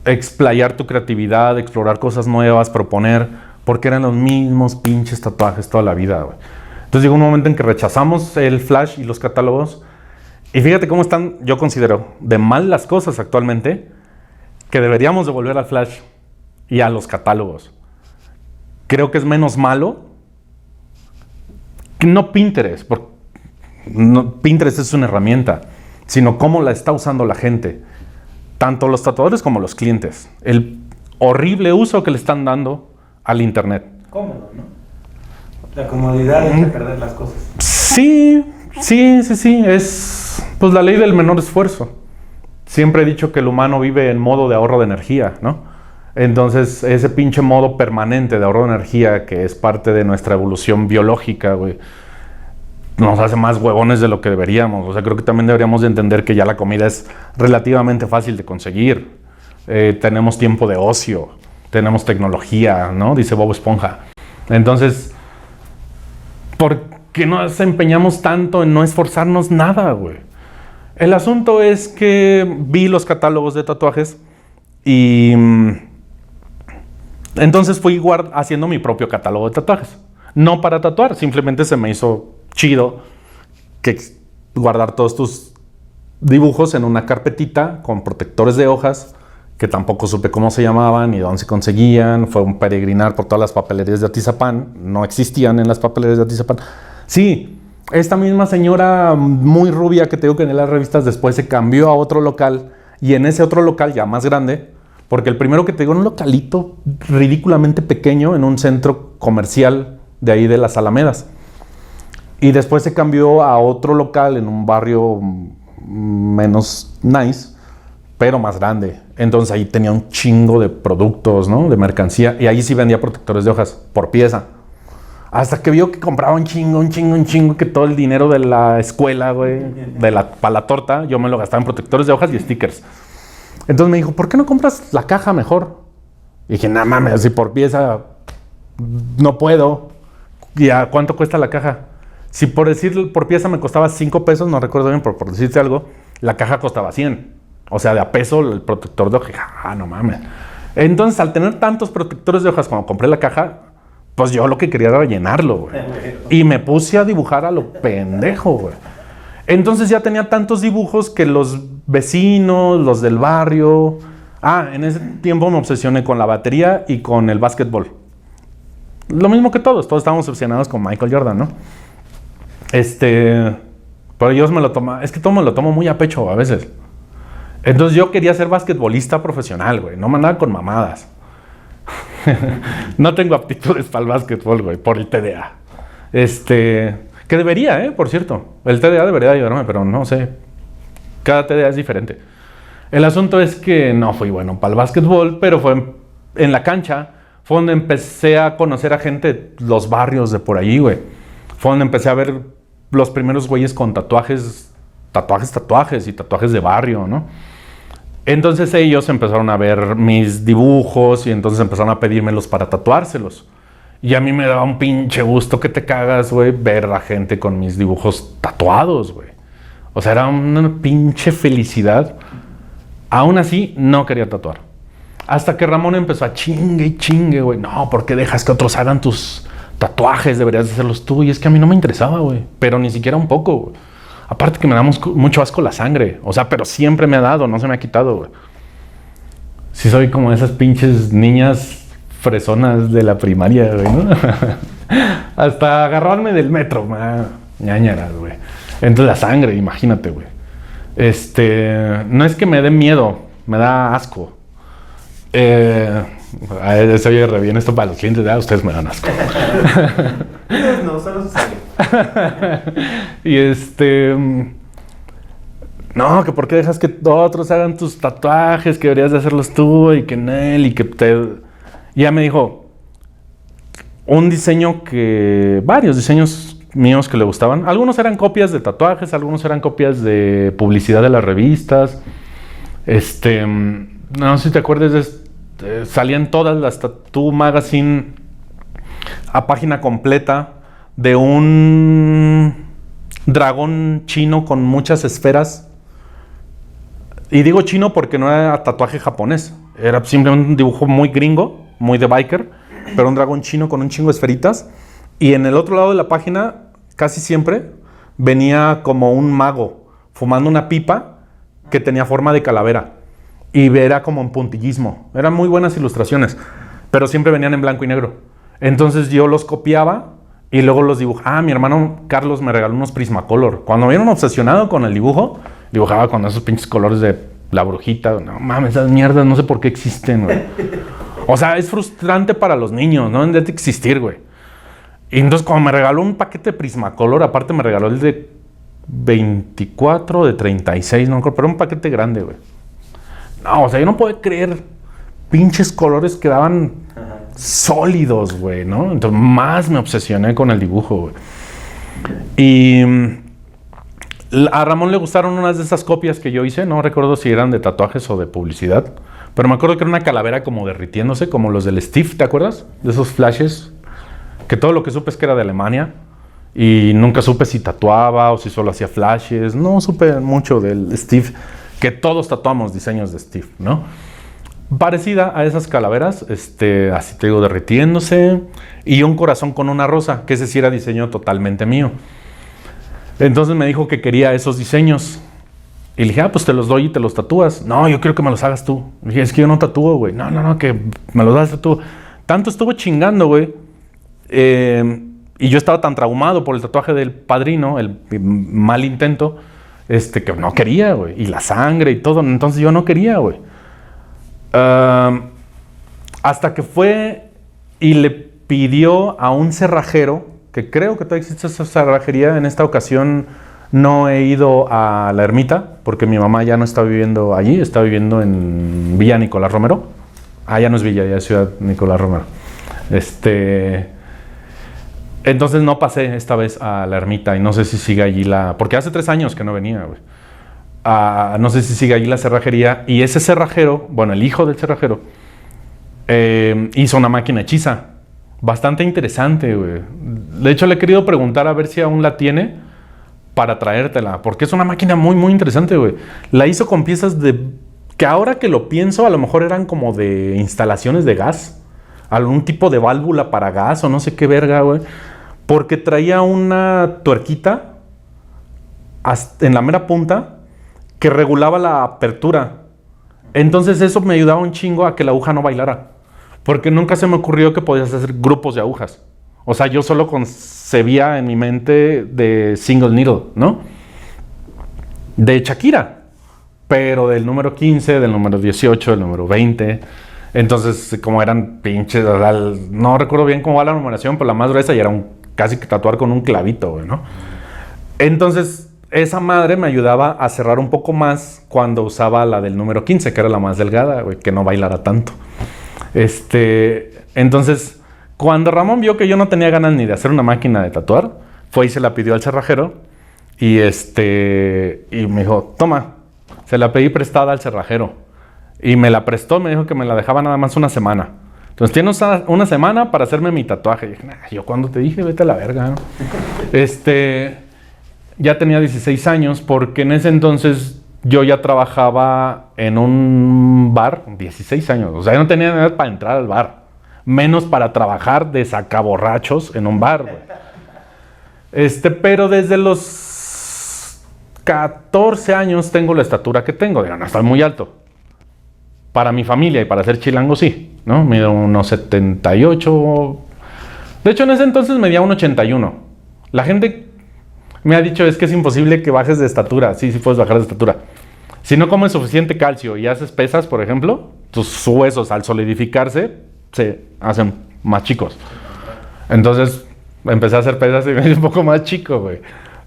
explayar tu creatividad, explorar cosas nuevas, proponer, porque eran los mismos pinches tatuajes toda la vida, güey. Entonces llegó un momento en que rechazamos el flash y los catálogos. Y fíjate cómo están, yo considero, de mal las cosas actualmente, que deberíamos de volver al flash y a los catálogos. Creo que es menos malo que no Pinterest, porque Pinterest es una herramienta, sino cómo la está usando la gente, tanto los tatuadores como los clientes. El horrible uso que le están dando al internet. Cómodo, ¿no? La comodidad de perder las cosas. Sí, es pues la ley del menor esfuerzo. Siempre he dicho que el humano vive en modo de ahorro de energía, ¿no? Entonces, ese pinche modo permanente de ahorro de energía, que es parte de nuestra evolución biológica, güey, nos hace más huevones de lo que deberíamos. O sea, creo que también deberíamos de entender que ya la comida es relativamente fácil de conseguir. Tenemos tiempo de ocio, tenemos tecnología, ¿no? Dice Bob Esponja. Entonces, ¿por qué nos empeñamos tanto en no esforzarnos nada, güey? El asunto es que vi los catálogos de tatuajes y entonces fui haciendo mi propio catálogo de tatuajes. No para tatuar, simplemente se me hizo chido que guardar todos tus dibujos en una carpetita con protectores de hojas, que tampoco supe cómo se llamaban ni dónde se conseguían. Fue un peregrinar por todas las papelerías de Atizapán. No existían en las papelerías de Atizapán. Sí, esta misma señora muy rubia que te digo que en las revistas después se cambió a otro local, y en ese otro local ya más grande, porque el primero que te digo era un localito ridículamente pequeño en un centro comercial de ahí de las Alamedas. Y después se cambió a otro local en un barrio menos nice, pero más grande. Entonces ahí tenía un chingo de productos, ¿no? De mercancía. Y ahí sí vendía protectores de hojas por pieza. Hasta que vio que compraba un chingo, que todo el dinero de la escuela, güey, para la torta, yo me lo gastaba en protectores de hojas y stickers. Entonces me dijo, ¿por qué no compras la caja mejor? Y dije, no mames, si por pieza no puedo. ¿Y a cuánto cuesta la caja? Si por decir por pieza me costaba 5 pesos, no recuerdo bien, por decirte algo, la caja costaba 100. O sea, de a peso el protector de hojas. No mames. Entonces, al tener tantos protectores de hojas, cuando compré la caja, pues yo lo que quería era llenarlo, güey. Y me puse a dibujar a lo pendejo, güey. Entonces ya tenía tantos dibujos que los vecinos, los del barrio... en ese tiempo me obsesioné con la batería y con el básquetbol. Lo mismo que todos estábamos obsesionados con Michael Jordan, ¿no? Pero ellos me lo toman... Es que todo me lo tomo muy a pecho a veces. Entonces yo quería ser basquetbolista profesional, güey. No me andaba con mamadas. No tengo aptitudes para el básquetbol, güey, por el TDA. Que debería, por cierto. El TDA debería ayudarme, pero no sé. Cada TDA es diferente. El asunto es que no fui bueno para el básquetbol, pero fue en la cancha. Fue donde empecé a conocer a gente de los barrios de por allí, güey. Fue donde empecé a ver los primeros güeyes con tatuajes y tatuajes de barrio, ¿no? Entonces ellos empezaron a ver mis dibujos y entonces empezaron a pedírmelos para tatuárselos. Y a mí me daba un pinche gusto que te cagas, güey, ver a gente con mis dibujos tatuados, güey. O sea, era una pinche felicidad. Aún así, no quería tatuar. Hasta que Ramón empezó a chingue, güey. No, ¿por qué dejas que otros hagan tus tatuajes? Deberías hacerlos tú. Y es que a mí no me interesaba, güey. Pero ni siquiera un poco, güey. Aparte que me da mucho asco la sangre. O sea, pero siempre me ha dado, no se me ha quitado, güey. Sí soy como esas pinches niñas fresonas de la primaria, güey, ¿no? Hasta agarrarme del metro, ñañaras, güey. Entonces la sangre, imagínate, güey. No es que me dé miedo, me da asco. Se oye re bien esto para los clientes, ustedes me dan asco. No, solo se sale. Y no, que por qué dejas que otros hagan tus tatuajes, que deberías de hacerlos tú y que él y que te... Y ya me dijo varios diseños míos que le gustaban. Algunos eran copias de tatuajes, algunos eran copias de publicidad de las revistas. No sé si te acuerdas salían todas las Tattoo Magazine a página completa de un dragón chino con muchas esferas. Y digo chino porque no era tatuaje japonés. Era simplemente un dibujo muy gringo, muy de biker, pero un dragón chino con un chingo de esferitas. Y en el otro lado de la página, casi siempre, venía como un mago fumando una pipa que tenía forma de calavera. Y era como un puntillismo. Eran muy buenas ilustraciones, pero siempre venían en blanco y negro. Entonces yo los copiaba y luego los dibujaba. Mi hermano Carlos me regaló unos Prismacolor. Cuando me vieron obsesionado con el dibujo, dibujaba con esos pinches colores de la brujita. No mames, esas mierdas no sé por qué existen, güey. O sea, es frustrante para los niños, no deben de existir, güey. Y entonces cuando me regaló un paquete de Prismacolor, aparte me regaló el de 24, de 36, no me acuerdo, pero un paquete grande, güey. No, o sea, yo no puedo creer pinches colores que daban sólidos, güey, ¿no? Entonces más me obsesioné con el dibujo, güey. Y a Ramón le gustaron unas de esas copias que yo hice, no recuerdo si eran de tatuajes o de publicidad, pero me acuerdo que era una calavera como derritiéndose, como los del Steve, ¿te acuerdas? De esos flashes, que todo lo que supe es que era de Alemania, y nunca supe si tatuaba o si solo hacía flashes, no supe mucho del Steve, que todos tatuamos diseños de Steve, ¿no? Parecida a esas calaveras, así te digo, derritiéndose, y un corazón con una rosa, que ese sí era diseño totalmente mío. Entonces me dijo que quería esos diseños. Y le dije, pues te los doy y te los tatúas. No, yo quiero que me los hagas tú. Le dije, es que yo no tatúo, güey. No, que me los hagas tú. Tanto estuvo chingando, güey. Y yo estaba tan traumado por el tatuaje del padrino, el mal intento, que no quería, güey. Y la sangre y todo. Entonces yo no quería, güey. Hasta que fue y le pidió a un cerrajero, que creo que todavía existe esa cerrajería. En esta ocasión no he ido a la ermita, porque mi mamá ya no está viviendo allí, está viviendo en Villa Nicolás Romero. Ya no es Villa, ya es Ciudad Nicolás Romero. Entonces no pasé esta vez a la ermita y no sé si sigue allí porque hace 3 años que no venía, güey. No sé si sigue allí la cerrajería. Y ese cerrajero, bueno, el hijo del cerrajero, hizo una máquina hechiza. Bastante interesante, güey. De hecho, le he querido preguntar a ver si aún la tiene para traértela, porque es una máquina muy, muy interesante, güey. La hizo con piezas que ahora que lo pienso, a lo mejor eran como de instalaciones de gas. Algún tipo de válvula para gas o no sé qué verga, güey. Porque traía una tuerquita en la mera punta que regulaba la apertura. Entonces eso me ayudaba un chingo a que la aguja no bailara. Porque nunca se me ocurrió que podías hacer grupos de agujas. O sea, yo solo concebía en mi mente de single needle, ¿no? De Shakira. Pero del número 15, del número 18, del número 20. Entonces, como eran pinches, o sea, no recuerdo bien cómo va la numeración, pero la más gruesa ya era casi que tatuar con un clavito, güey, ¿no? Entonces, esa madre me ayudaba a cerrar un poco más cuando usaba la del número 15, que era la más delgada, güey, que no bailara tanto. Entonces, cuando Ramón vio que yo no tenía ganas ni de hacer una máquina de tatuar, fue y se la pidió al cerrajero y me dijo, toma, se la pedí prestada al cerrajero y me la prestó, me dijo que me la dejaba nada más una semana. Entonces tienes una semana para hacerme mi tatuaje. Y dije, yo cuando te dije, vete a la verga, ¿no? Ya tenía 16 años porque en ese entonces yo ya trabajaba en un bar, 16 años, o sea, yo no tenía edad para entrar al bar, menos para trabajar de sacaborrachos en un bar, güey. Pero desde los 14 años tengo la estatura que tengo, digo, no estoy muy alto. Para mi familia y para ser chilango, sí, ¿no? Mido unos 78. De hecho, en ese entonces medía 1,81. La gente me ha dicho, es que es imposible que bajes de estatura. Sí, puedes bajar de estatura. Si no comes suficiente calcio y haces pesas, por ejemplo, tus huesos al solidificarse se hacen más chicos. Entonces, empecé a hacer pesas y me hice un poco más chico, güey.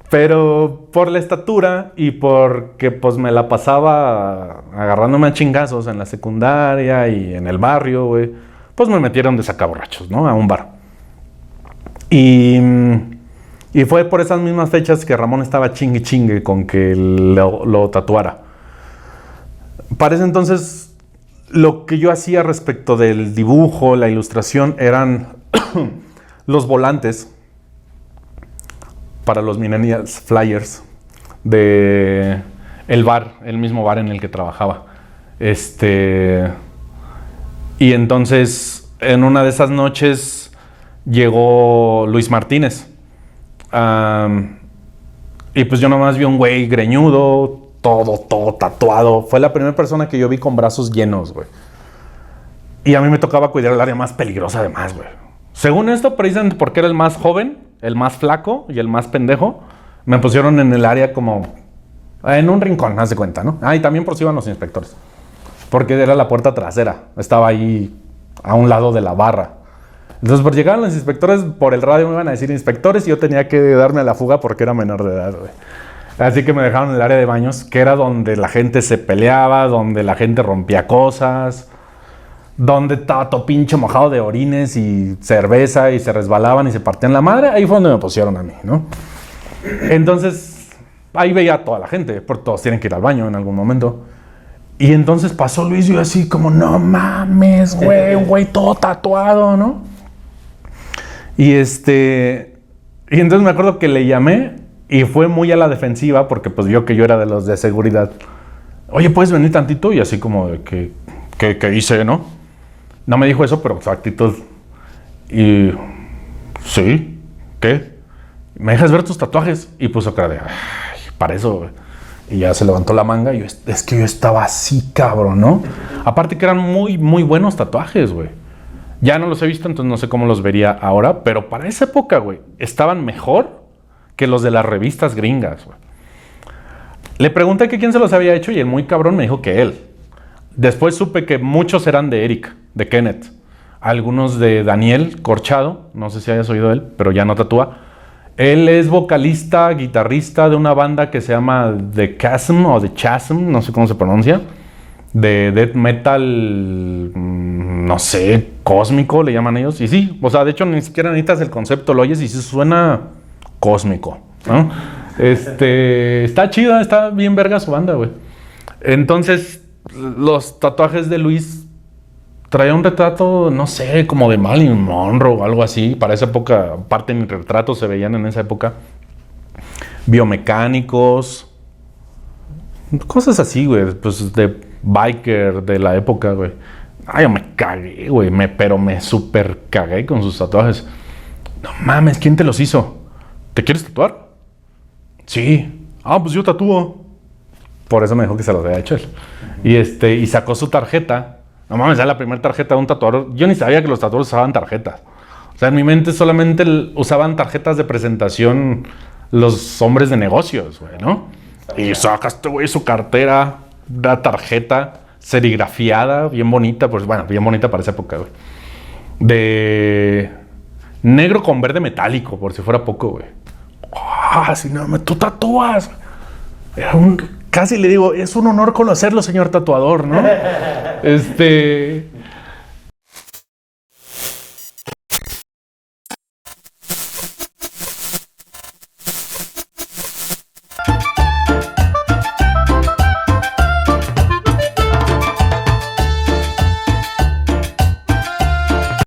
Pero por la estatura y porque pues me la pasaba agarrándome a chingazos en la secundaria y en el barrio, güey, pues me metieron de sacaborrachos, ¿no? A un bar. Y fue por esas mismas fechas que Ramón estaba chingue con que lo tatuara. Para ese entonces, lo que yo hacía respecto del dibujo, la ilustración, eran los volantes para los millennials flyers de el bar, el mismo bar en el que trabajaba. Y entonces, en una de esas noches, llegó Luis Martínez. Y pues yo nomás vi un güey greñudo, todo tatuado. Fue la primera persona que yo vi con brazos llenos, güey. Y a mí me tocaba cuidar el área más peligrosa además, güey. Según esto, precisamente porque era el más joven, el más flaco y el más pendejo, me pusieron en el área como en un rincón, haz de cuenta, ¿no? Y también por si iban los inspectores. Porque era la puerta trasera. Estaba ahí a un lado de la barra. Entonces, por llegar los inspectores, por el radio me iban a decir inspectores y yo tenía que darme a la fuga porque era menor de edad, güey. Así que me dejaron en el área de baños, que era donde la gente se peleaba, donde la gente rompía cosas, donde estaba todo pinche mojado de orines y cerveza y se resbalaban y se partían la madre. Ahí fue donde me pusieron a mí, ¿no? Entonces, ahí veía a toda la gente, porque todos tienen que ir al baño en algún momento. Y entonces pasó Luis y yo así como, no mames, güey, un güey todo tatuado, ¿no? Y entonces me acuerdo que le llamé y fue muy a la defensiva porque pues vio que yo era de los de seguridad. Oye, ¿puedes venir tantito? Y así como de ¿qué hice, no? No me dijo eso, pero su actitud. Y sí, ¿qué? ¿Me dejas ver tus tatuajes? Y puso cara de, ay, para eso, güey. Y ya se levantó la manga y es que yo estaba así, cabrón, ¿no? Aparte que eran muy, muy buenos tatuajes, güey. Ya no los he visto, entonces no sé cómo los vería ahora, pero para esa época, güey, estaban mejor que los de las revistas gringas, güey. Le pregunté que quién se los había hecho y el muy cabrón me dijo que él. Después supe que muchos eran de Eric, de Kenneth. Algunos de Daniel Corchado, no sé si hayas oído de él, pero ya no tatúa. Él es vocalista, guitarrista de una banda que se llama The Chasm o The Chasm, no sé cómo se pronuncia. De death metal, no sé, cósmico le llaman ellos. Y sí, o sea, de hecho ni siquiera necesitas el concepto, lo oyes y sí suena cósmico, ¿no? Está chida, está bien verga su banda, güey. Entonces, los tatuajes de Luis traía un retrato, no sé, como de Marilyn Monroe o algo así. Para esa época, aparte mis retratos se veían en esa época. Biomecánicos, cosas así, güey, pues de biker de la época, güey. Ay, yo me cagué, güey, pero me super cagué con sus tatuajes. No mames, ¿quién te los hizo? ¿Te quieres tatuar? Sí. Ah, pues yo tatúo. Por eso me dijo que se los había hecho él. Y sacó su tarjeta. No mames, era la primera tarjeta de un tatuador. Yo ni sabía que los tatuadores usaban tarjetas. O sea, en mi mente solamente usaban tarjetas de presentación los hombres de negocios, güey, ¿no? Y saca este güey su cartera, una tarjeta serigrafiada, bien bonita, pues bueno, bien bonita para esa época, güey. De negro con verde metálico, por si fuera poco, güey. Ah, si no, tú tatúas. Casi le digo, es un honor conocerlo, señor tatuador, ¿no?